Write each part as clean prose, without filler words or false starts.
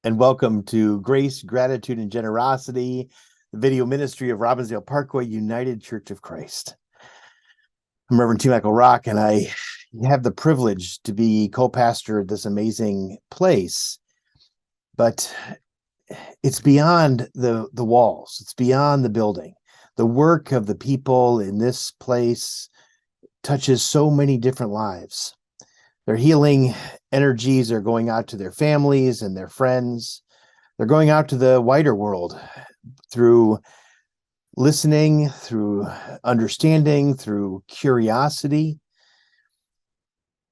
and welcome to Grace, Gratitude, and Generosity, the video ministry of Robbinsdale Parkway United Church of Christ. I'm Reverend T. Michael Rock, and I have the privilege to be co-pastor at this amazing place. But it's beyond the walls. It's beyond the building. The work of the people in this place touches so many different lives. Their healing energies are going out to their families and their friends. They're going out to the wider world through listening, through understanding, through curiosity.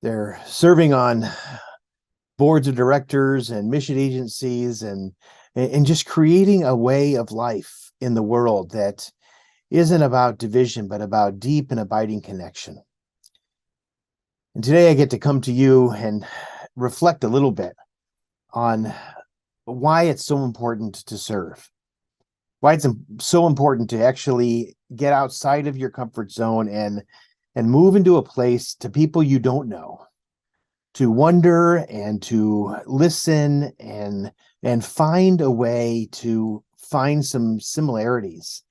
They're serving on boards of directors and mission agencies and just creating a way of life in the world that isn't about division, but about deep and abiding connection. And today I get to come to you and reflect a little bit on why it's so important to serve, why it's so important to actually get outside of your comfort zone and move into a place to people you don't know, to wonder and to listen and find a way to find some similarities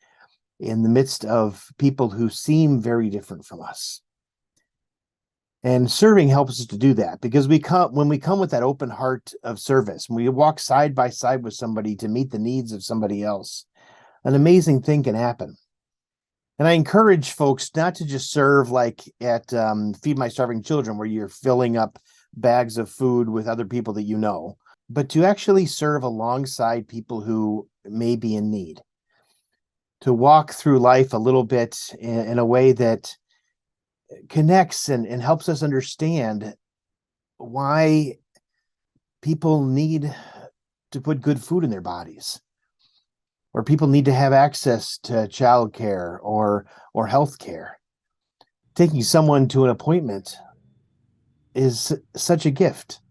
in the midst of people who seem very different from us. And serving helps us to do that because when we come with that open heart of service, when we walk side by side with somebody to meet the needs of somebody else, an amazing thing can happen. And I encourage folks not to just serve like at Feed My Starving Children, where you're filling up bags of food with other people that you know, but to actually serve alongside people who may be in need, to walk through life a little bit in a way that connects and helps us understand why people need to put good food in their bodies, or people need to have access to childcare or health care. Taking someone to an appointment is such a gift.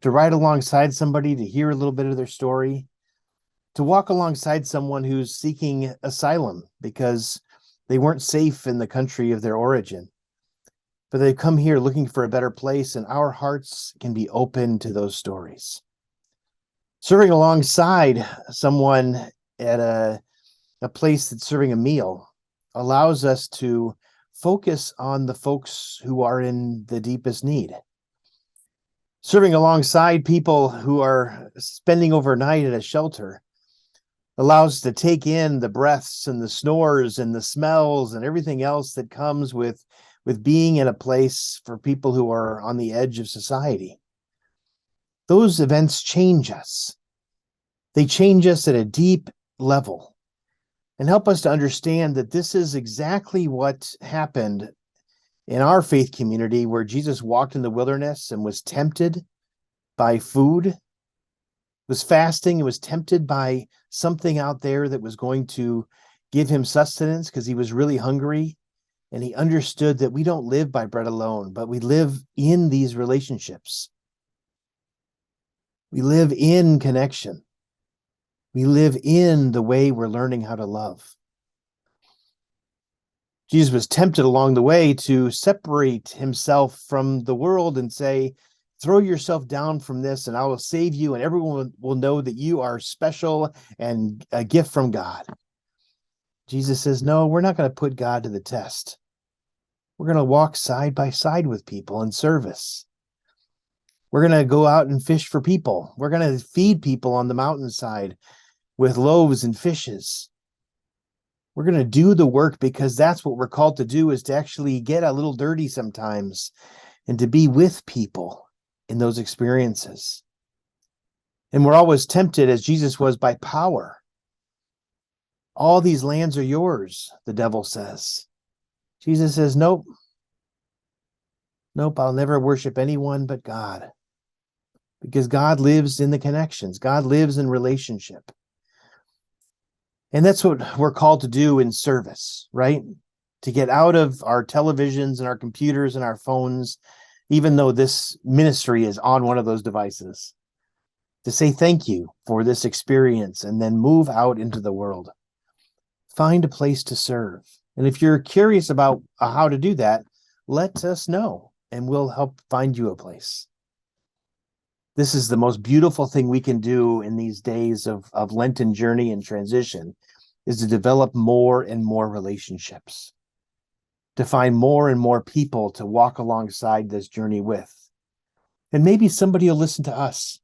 To ride alongside somebody, to hear a little bit of their story, to walk alongside someone who's seeking asylum because they weren't safe in the country of their origin, but they've come here looking for a better place, and our hearts can be open to those stories. Serving alongside someone at a place that's serving a meal allows us to focus on the folks who are in the deepest need. Serving alongside people who are spending overnight at a shelter allows us to take in the breaths and the snores and the smells and everything else that comes with being in a place for people who are on the edge of society. Those events change us. They change us at a deep level and help us to understand that this is exactly what happened in our faith community, where Jesus walked in the wilderness and was tempted by food, was fasting, and was tempted by something out there that was going to give him sustenance because he was really hungry. And he understood that we don't live by bread alone, but we live in these relationships. We live in connection. We live in the way we're learning how to love. Jesus was tempted along the way to separate himself from the world and say, throw yourself down from this and I will save you, and everyone will know that you are special and a gift from God. Jesus says, no, we're not going to put God to the test. We're going to walk side by side with people in service. We're going to go out and fish for people. We're going to feed people on the mountainside with loaves and fishes. We're going to do the work because that's what we're called to do, is to actually get a little dirty sometimes and to be with people in those experiences. And we're always tempted, as Jesus was, by power. All these lands are yours, the devil says. Jesus says, nope, I'll never worship anyone but God. Because God lives in the connections. God lives in relationship. And that's what we're called to do in service, right? To get out of our televisions and our computers and our phones, even though this ministry is on one of those devices, to say thank you for this experience and then move out into the world. Find a place to serve. And if you're curious about how to do that, let us know and we'll help find you a place. This is the most beautiful thing we can do in these days of Lenten journey and transition, is to develop more and more relationships, to find more and more people to walk alongside this journey with. And maybe somebody will listen to us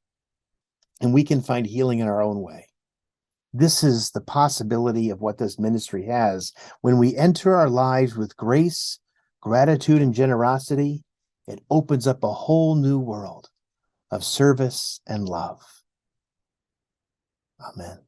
and we can find healing in our own way. This is the possibility of what this ministry has. When we enter our lives with grace, gratitude, and generosity, it opens up a whole new world of service and love. Amen.